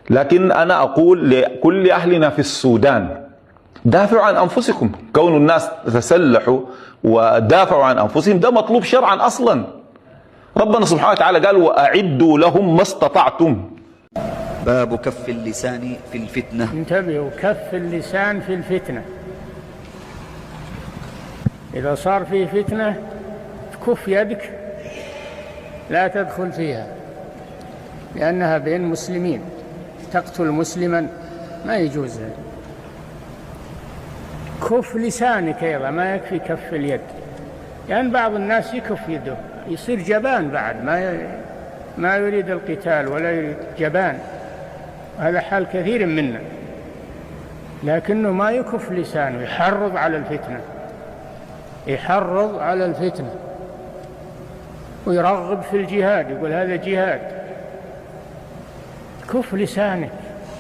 لكن أنا أقول لكل أهلنا في السودان: دافعوا عن أنفسكم. كون الناس تسلحوا ودافعوا عن أنفسهم ده مطلوب شرعا أصلا. ربنا سبحانه وتعالى قال: وأعدوا لهم ما استطعتم. باب كف اللسان في الفتنة. انتبهوا، كف اللسان في الفتنة. إذا صار فيه فتنة كف يدك، لا تدخل فيها، لأنها بين مسلمين، تقتل مسلما ما يجوز. كف لسانك أيضا، ما يكفي كف اليد، لأن يعني بعض الناس يكف يده يصير جبان بعد، ما يريد القتال ولا يريد، جبان. هذا حال كثير منا، لكنه ما يكف لسانه، يحرض على الفتنة، يحرض على الفتنة ويرغب في الجهاد، يقول هذا جهاد. كف لسانك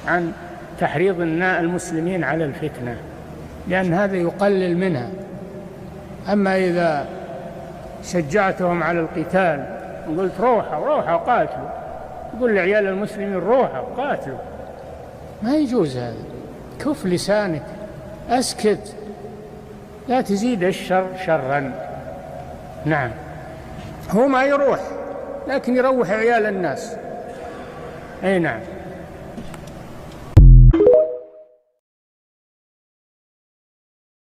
عن تحريض المسلمين على الفتنة، لأن هذا يقلل منها. أما إذا شجعتهم على القتال وقلت روحوا قاتلوا، يقول لعيال المسلمين روحوا قاتلوا، ما يجوز هذا. كف لسانك، أسكت، لا تزيد الشر شرا. نعم، هو ما يروح، لكن يروح عيال الناس. أي نعم.